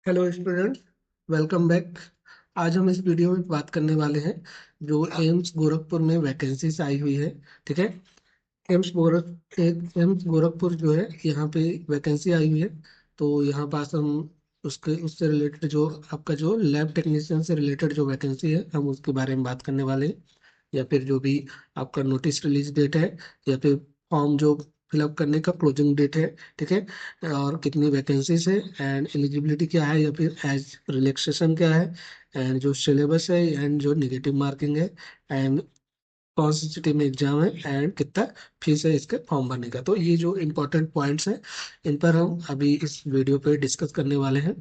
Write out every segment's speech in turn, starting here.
Hello students, welcome back. आज हम इस वीडियो में बात करने वाले हैं जो एम्स गोरखपुर में वैकेंसीज आई हुई है। ठीक है। एम्स गोरखपुर जो है यहाँ पे वैकेंसी आई हुई है। तो यहाँ पास हम उसके उससे रिलेटेड जो आपका जो लैब टेक्नीशियन से रिलेटेड जो वैकेंसी है हम उसके बारे में बात करने वाले हैं। या फिर जो भी आपका नोटिस रिलीज डेट है, या फिर फॉर्म जो फिलअप करने का क्लोजिंग डेट है। ठीक है। और कितनी वैकेंसीज है, एंड एलिजिबिलिटी क्या है, या फिर एज रिलैक्सेशन क्या है, एंड जो सिलेबस है, एंड जो निगेटिव मार्किंग है, एंड कौन सी सिटी में एग्जाम है, एंड कितना फीस है इसके फॉर्म भरने का। तो ये जो इम्पोर्टेंट पॉइंट्स हैं इन पर हम अभी इस वीडियो पे डिस्कस करने वाले हैं।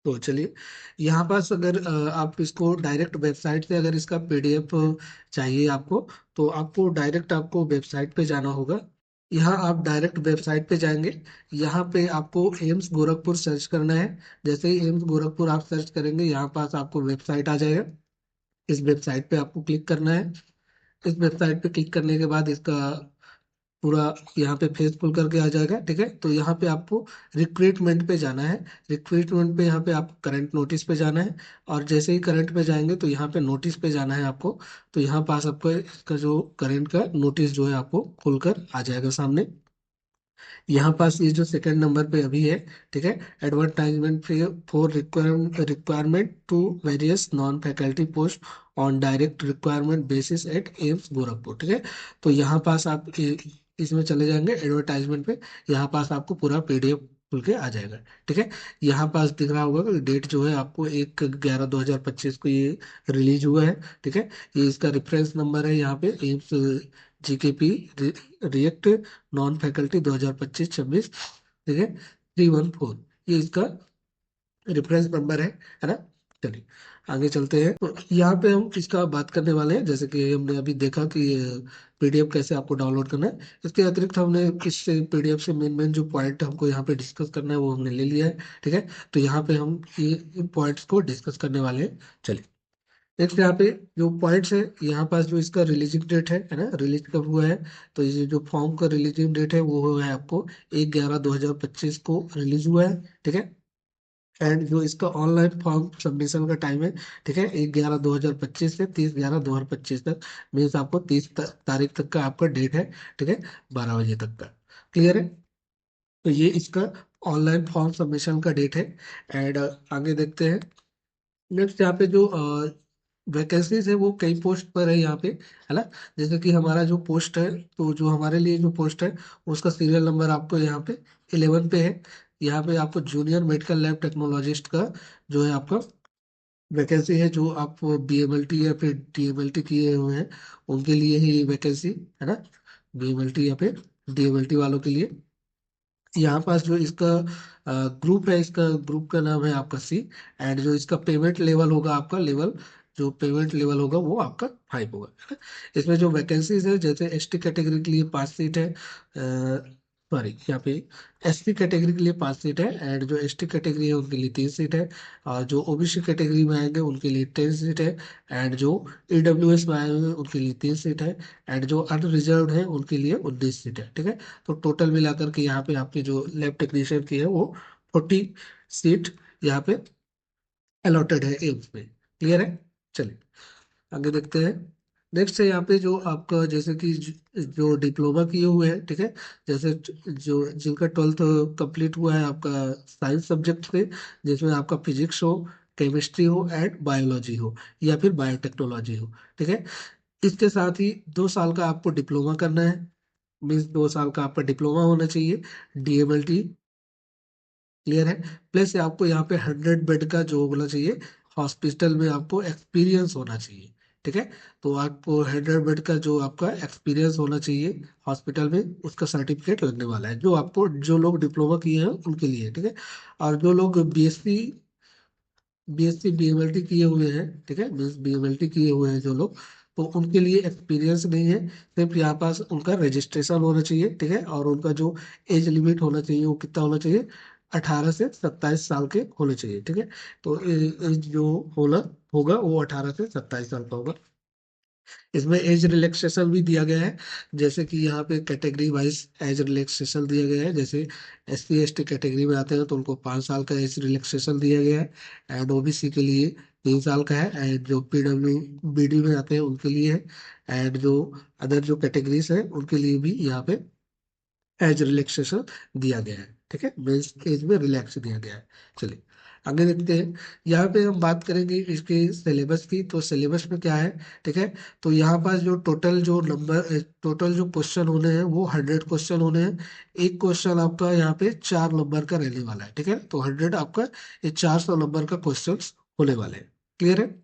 तो चलिए, यहाँ पास अगर आप इसको डायरेक्ट वेबसाइट से अगर इसका पीडीएफ चाहिए आपको, तो आपको डायरेक्ट आपको वेबसाइट पे जाना होगा। यहाँ आप डायरेक्ट वेबसाइट पे जाएंगे। यहाँ पे आपको एम्स गोरखपुर सर्च करना है। जैसे ही एम्स गोरखपुर आप सर्च करेंगे, यहाँ पास आपको वेबसाइट आ जाएगा। इस वेबसाइट पे आपको क्लिक करना है। इस वेबसाइट पे क्लिक करने के बाद इसका पूरा यहाँ पे फेस खुल करके आ जाएगा। ठीक है। तो यहाँ पे आपको रिक्रूटमेंट पे जाना है। रिक्रूटमेंट पे यहाँ पे आप करंट नोटिस पे जाना है। और जैसे ही करंट पे जाएंगे तो यहाँ पे नोटिस पे जाना है आपको। तो यहाँ पास आपको इसका जो करंट का नोटिस जो है आपको खुलकर आ जाएगा सामने। यहाँ पास ये जो सेकंड नंबर पे अभी है, ठीक है, advertisement for requirement to various non faculty post on direct requirement basis at AIIMS Gorakhpur. ठीक है। तो यहाँ पास आप इसमें चले जाएंगे एडवर्टाइजमेंट पे। यहाँ पास आपको पूरा पीडीएफ खुल के आ जाएगा। ठीक है। यहाँ पास दिख रहा होगा कि डेट जो है आपको 1/11/2025 को ये रिलीज हुआ है। ठीक है। ये इसका रेफरेंस नंबर है यहाँ पे AIIMS GKP react non faculty 2025-26। ठीक है, 314, ये इसका रेफरेंस नंबर है ना। चलिए आगे चलते हैं। तो यहाँ पे हम इसका बात करने वाले हैं, जैसे कि हमने अभी देखा कि पीडीएफ कैसे आपको डाउनलोड करना है। इसके अतिरिक्त हमने इस पीडीएफ से मेन मेन जो पॉइंट हमको यहाँ पे डिस्कस करना है वो हमने ले लिया है। ठीक है। तो यहाँ पे हम ये इन पॉइंट्स को डिस्कस करने वाले हैं। चलिए, नेक्स्ट यहाँ पे जो पॉइंट्स है, यहाँ पास जो इसका रिलीजिंग डेट है ना, रिलीज कब हुआ है। तो ये जो फॉर्म का रिलीजिंग डेट है वो है आपको 1/11/2025 को रिलीज हुआ है। ठीक है। एंड जो इसका ऑनलाइन फॉर्म सबमिशन का टाइम है, ठीक है, 1/11/2025 से 30/11/2025 तक। मीन्स आपको 30 तारीख तक का आपका डेट है। ठीक है, 12 बजे तक का। क्लियर है। तो ये इसका ऑनलाइन फॉर्म सबमिशन का डेट है। एंड आगे देखते हैं। नेक्स्ट यहाँ पे जो वैकेंसीज है वो कई पोस्ट पर है यहाँ पे, है ना। जैसे कि हमारा जो पोस्ट है, तो जो हमारे लिए जो पोस्ट है उसका सीरियल नंबर आपको यहाँ पे 11 पे है। यहाँ पे आपको जूनियर मेडिकल लैब टेक्नोलॉजिस्ट का जो है आपका वैकेंसी है। जो आप बीएमएलटी या फिर डीएमएलटी किए हुए हैं उनके लिए ही वैकेंसी, है ना। बीएमएलटी या फिर डीएमएलटी वालों के लिए यहाँ पास जो इसका ग्रुप है, इसका ग्रुप का नाम है आपका सी। एंड जो इसका पेमेंट लेवल होगा, आपका लेवल जो पेमेंट लेवल होगा वो आपका 5 होगा, है ना। इसमें जो वैकेंसीज है, जैसे एसटी कैटेगरी के लिए 5 सीट है, सॉरी यहाँ पे एससी कैटेगरी के लिए 5 सीट है। एंड जो एसटी कैटेगरी है उनके लिए 3 सीट है। और जो ओबीसी कैटेगरी में आएंगे उनके लिए 10 सीट है। एंड जो ईडब्ल्यूएस में आएंगे उनके लिए 3 सीट है। एंड जो अनरिजर्व है उनके लिए 19 सीट है। ठीक है। तो टोटल मिलाकर के यहाँ पे आपकी जो लैब टेक्नीशियन की है वो 40 सीट यहाँ पे अलॉटेड है एम्स में। क्लियर है। चलिए आगे देखते हैं। नेक्स्ट है यहाँ पे जो आपका, जैसे कि जो डिप्लोमा किए हुए हैं, ठीक है, जैसे जो जिनका 12th कंप्लीट हुआ है आपका साइंस सब्जेक्ट से, जिसमें आपका फिजिक्स हो, केमिस्ट्री हो, एंड बायोलॉजी हो, या फिर बायोटेक्नोलॉजी हो। ठीक है। इसके साथ ही 2 साल का आपको डिप्लोमा करना है। मीन्स 2 साल का आपका डिप्लोमा होना चाहिए, डीएमएलटी। क्लियर है। प्लस आपको यहाँ पे 100 बेड का जो होना चाहिए हॉस्पिटल में आपको एक्सपीरियंस होना चाहिए। ठीक है। तो आपको 100 बेड का जो आपका एक्सपीरियंस होना चाहिए हॉस्पिटल में, उसका सर्टिफिकेट लगने वाला है, जो आपको जो लोग डिप्लोमा किए हैं उनके लिए। ठीक है। और जो लोग बीएससी बीएमएलटी किए हुए हैं, ठीक है, मीन्स बीएमएलटी किए हुए हैं जो लोग, तो उनके लिए एक्सपीरियंस नहीं है। सिर्फ यहाँ पास उनका रजिस्ट्रेशन होना चाहिए। ठीक है। और उनका जो एज लिमिट होना चाहिए वो कितना होना चाहिए, 18 से 27 साल के होने चाहिए। ठीक है। तो एज जो होना होगा वो 18 से 27 साल का होगा। इसमें एज रिलैक्सेशन भी दिया गया है, जैसे कि यहाँ पे कैटेगरी वाइज एज रिलैक्सेशन दिया गया है। जैसे SC ST कैटेगरी में आते हैं तो उनको 5 साल का एज रिलैक्सेशन दिया गया है, एंड OBC के लिए 3 साल का है, एंड जो PWBD में आते हैं उनके लिए है, एंड जो अदर जो कैटेगरीज है उनके लिए भी यहाँ पे एज रिलैक्सेशन दिया गया है। ठीक है, मेंस एज में रिलैक्स दिया गया है। चलिए आगे देखते हैं। यहाँ पे हम बात करेंगे इसके सिलेबस की, तो सिलेबस में क्या है। ठीक है, तो यहाँ पास जो टोटल जो क्वेश्चन होने हैं वो 100 क्वेश्चन होने हैं। एक क्वेश्चन आपका यहाँ पे 4 नंबर का रहने वाला है। ठीक है, तो 100 आपका ये 400 नंबर का क्वेश्चन होने वाले हैं। क्लियर है,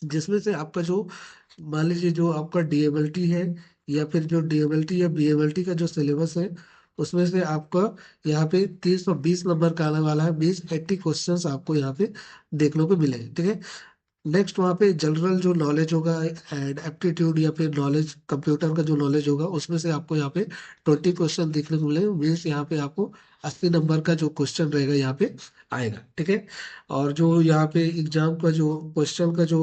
जिसमें से आपका जो मान लीजिए जो आपका डीएमएलटी है, या फिर जो डीएमएलटी या बीएमएलटी का जो सिलेबस है, उसमें से आपका यहाँ पे 320 नंबर का आने वाला है। 20 80 क्वेश्चंस आपको यहाँ पे देखने को मिलेंगे। ठीक है, नेक्स्ट वहाँ पे जनरल जो नॉलेज होगा एंड एप्टीट्यूड या फिर नॉलेज कंप्यूटर का जो नॉलेज होगा, उसमें से आपको यहाँ पे 20 क्वेश्चन देखने को मिलेंगे। मीन्स यहाँ पे आपको 80 नंबर का जो क्वेश्चन रहेगा यहाँ पे आएगा। ठीक है, और जो यहाँ पे एग्जाम का जो क्वेश्चन का जो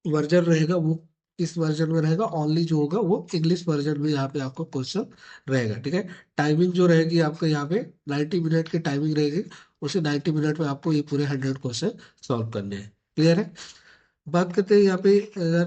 वर्जन रहेगा वो किस वर्जन में रहेगा, ओनली जो होगा वो इंग्लिश वर्जन में यहाँ पे आपको क्वेश्चन रहेगा। ठीक है, टाइमिंग जो रहेगी आपका यहाँ पे 90 मिनट की टाइमिंग रहेगी। उसे 90 मिनट में आपको ये पूरे 100 क्वेश्चन सॉल्व करने हैं। क्लियर है। बात करते हैं यहाँ पे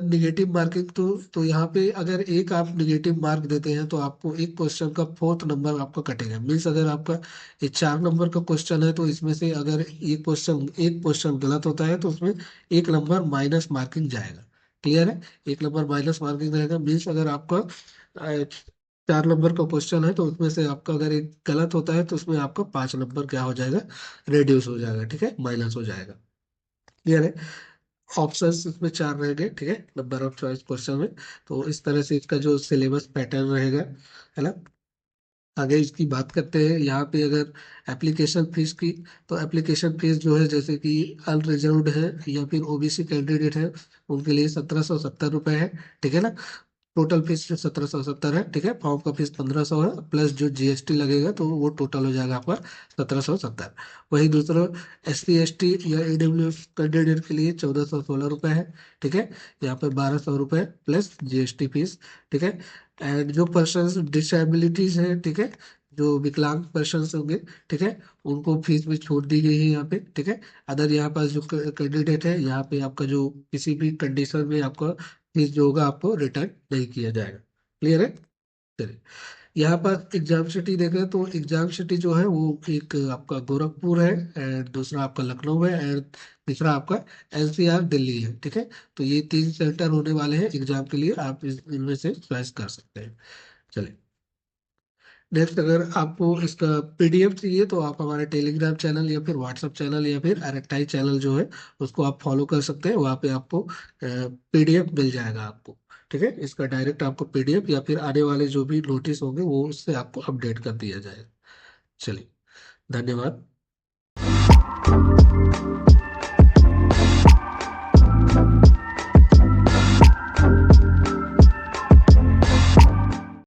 निगेटिव मार्किंग, तो यहाँ पे अगर एक आप निगेटिव मार्क देते हैं तो आपको एक क्वेश्चन का 4th नंबर आपका कटेगा। मीन्स अगर आपका ये 4 नंबर का क्वेश्चन है तो इसमें से अगर एक क्वेश्चन गलत होता है तो उसमें 1 नंबर माइनस मार्किंग जाएगा। क्लियर है, 1 नंबर माइनस मार्किंग रहेगा। मीन्स अगर आपका 4 नंबर का क्वेश्चन है तो उसमें से आपका अगर एक गलत होता है तो उसमें आपका 5 नंबर क्या हो जाएगा, रेड्यूस हो जाएगा। ठीक है, माइनस हो जाएगा। क्लियर है, ऑप्शंस इसमें 4 रहेंगे। ठीक है, नंबर ऑफ चॉइस क्वेश्चन में। तो इस तरह से इसका जो सिलेबस पैटर्न रहेगा, है ना। आगे इसकी बात करते हैं यहाँ पे अगर एप्लीकेशन फीस की, तो एप्लीकेशन फीस जो है जैसे कि अनरिजर्व्ड है या फिर OBC कैंडिडेट है उनके लिए 1770 रुपये है। ठीक है ना, टोटल फीस 1770 है। ठीक है, फॉर्म का फीस 1500 है, प्लस जो GST लगेगा तो वो टोटल हो जाएगा आपका 1770। वही दूसरा SC ST या AWS कैंडिडेट के लिए 1416 रुपये है। ठीक है, यहाँ पे 1200 रुपये प्लस GST फीस। ठीक है, एंड जो पर्सन डिसेबिलिटीज है, ठीक है, जो विकलांग पर्सन होंगे, ठीक है, उनको फीस में छूट दी गई है यहाँ पे। ठीक है, अदर यहाँ पास जो कैंडिडेट है यहाँ पे आपका जो किसी भी कंडीशन में आपका फीस जो होगा आपको रिटर्न नहीं किया जाएगा। क्लियर है। चलिए यहाँ पर एग्जाम सिटी देखें तो एग्जाम सिटी जो है वो एक आपका गोरखपुर है, एंड दूसरा आपका लखनऊ है, एंड तीसरा आपका NCR दिल्ली है। ठीक है, तो ये 3 सेंटर होने वाले हैं एग्जाम के लिए, आप इनमें से चॉइस कर सकते हैं। चलिए नेक्स्ट, अगर आपको इसका PDF चाहिए तो आप हमारे टेलीग्राम चैनल या फिर व्हाट्सएप चैनल या फिर RTI चैनल जो है उसको आप फॉलो कर सकते हैं। वहाँ पे आपको PDF मिल जाएगा आपको। ठीक है, इसका डायरेक्ट आपको PDF या फिर आने वाले जो भी नोटिस होंगे वो उससे आपको अपडेट कर दिया जाएगा। चलिए, धन्यवाद।